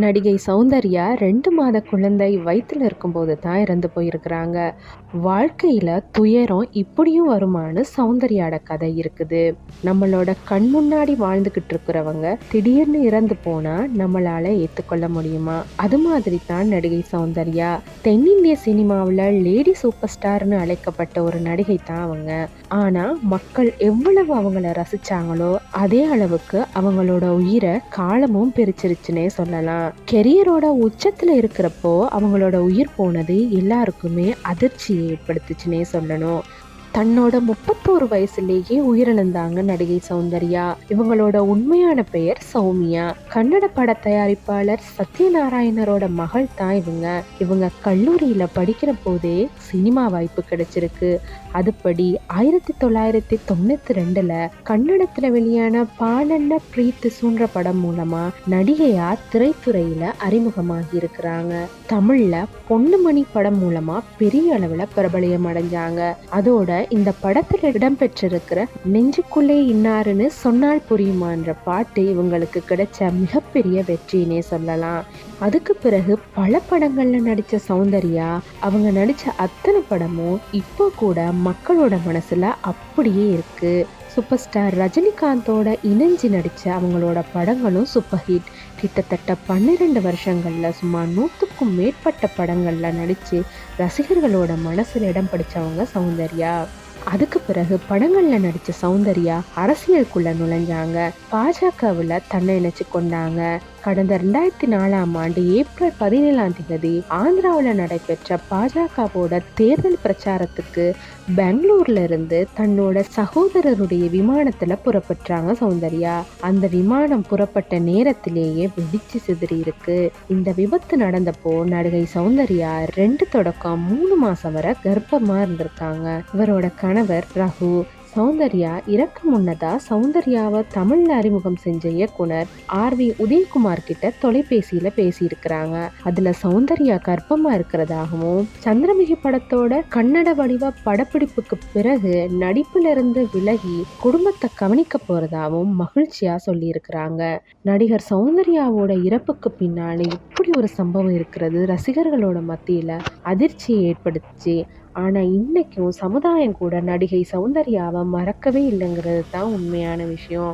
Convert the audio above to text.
நடிகை சௌந்தர்யா 2 மாத குழந்தை வயித்துல இருக்கும்போது தான் இறந்து போயிருக்கிறாங்க. வாழ்க்கையில துயரம் இப்படியும் வருமான்னு சௌந்தர்யாட கதை இருக்குது. நம்மளோட கண் முன்னாடி வாழ்ந்துகிட்டு இருக்கிறவங்க திடீர்னு இறந்து போனா நம்மளால ஏத்துக்கொள்ள முடியுமா? அது மாதிரி தான் நடிகை சௌந்தர்யா. தென்னிந்திய சினிமாவில் லேடி சூப்பர் ஸ்டார்னு அழைக்கப்பட்ட ஒரு நடிகை தான் அவங்க. ஆனா மக்கள் எவ்வளவு அவங்கள ரசிச்சாங்களோ அதே அளவுக்கு அவங்களோட உயிரை காலமும் பிரிச்சிருச்சுன்னே சொல்லலாம். கெரியரோட உச்சத்துல இருக்கிறப்போ அவங்களோட உயிர் போனது எல்லாருக்குமே அதிர்ச்சியை ஏற்படுத்துச்சுன்னே சொல்லணும். தன்னோட 31 வயசுலேயே உயிரிழந்தாங்க நடிகை சௌந்தர்யா. இவங்களோட உண்மையான பெயர் சௌமியா. கன்னட பட தயாரிப்பாளர் சத்யநாராயணரோட மகள் தான் இவங்க. இவங்க கல்லூரியில படிக்கிற போதே சினிமா வாய்ப்பு கிடைச்சிருக்கு. அதுபடி 1992 கன்னடத்துல வெளியான பாலண்ண பிரீத்து சூன்ற படம் மூலமா நடிகையா திரைத்துறையில அறிமுகமாகி இருக்கிறாங்க. தமிழ்ல பொன்னுமணி படம் மூலமா பெரிய அளவுல பிரபலியம் அடைஞ்சாங்க. அதோட இந்த படத்துல இடம்பெற்றிருக்கிற நெஞ்சுக்குள்ளே இன்னாருன்னு சொன்னால் புரியுமான்ற பாட்டு இவங்களுக்கு கிடைச்ச மிகப்பெரிய வெற்றினே சொல்லலாம். அதுக்கு பிறகு பல படங்கள்ல நடிச்ச சௌந்தர்யா அவங்க நடிச்ச அத்தனை படமும் இப்போ கூட மக்களோட மனசுல அப்படியே இருக்கு. சூப்பர் ஸ்டார் ரஜினிகாந்தோட இணைஞ்சு நடிச்ச அவங்களோட படங்களும் சூப்பர் ஹிட். கிட்டத்தட்ட 12 வருஷங்கள்ல சுமார் 100க்கும் மேற்பட்ட படங்கள்ல நடிச்சு ரசிகர்களோட மனசுல இடம் பிடிச்சவங்க சௌந்தர்யா. அதுக்கு பிறகு படங்கள்ல நடிச்ச சௌந்தர்யா அரசியலுக்குள்ள நுழைஞ்சாங்க. பாஜகவுல தன்னை இணைச்சு கொண்டாங்க. கடந்த 2004 ஏப்ரல் 17 ஆந்திராவில் நடைபெற்ற பாஜகவோட தேர்தல் பிரச்சாரத்துக்கு பெங்களூர்ல இருந்து தன்னோட சகோதரருடைய விமானத்துல புறப்பட்டாங்க சௌந்தர்யா. அந்த விமானம் புறப்பட்ட நேரத்திலேயே வெடிச்சு சிதறி இருக்கு. இந்த விபத்து நடந்தப்போ நடிகை சௌந்தர்யா 2 தொடக்கம் 3 மாசம் வரை கர்ப்பமா இருந்திருக்காங்க. இவரோட கணவர் ரகு. சௌந்தர்யா இறக்க முன்னதா சௌந்தர்யாவை தமிழ்ல அறிமுகம் செஞ்ச இயக்குனர் RV உதயகுமார் கிட்ட தொலைபேசியில பேசியிருக்கிறாங்க. அதுல சௌந்தர்யா கர்ப்பமா இருக்கிறதாகவும் சந்திரமுகி படத்தோட கன்னட வடிவ படப்பிடிப்புக்கு பிறகு நடிப்புல இருந்து விலகி குடும்பத்தை கவனிக்க போறதாகவும் மகிழ்ச்சியா சொல்லி இருக்கிறாங்க. நடிகர் சௌந்தர்யாவோட இறப்புக்கு பின்னாடி இப்படி ஒரு சம்பவம் இருக்கிறது ரசிகர்களோட மத்தியில அதிர்ச்சியை ஏற்படுத்துச்சு. ஆனா இன்னைக்கும் சமுதாயம் கூட நடிகை சௌந்தர்யாவை மறக்கவே இல்லைங்கிறது தான் உண்மையான விஷயம்.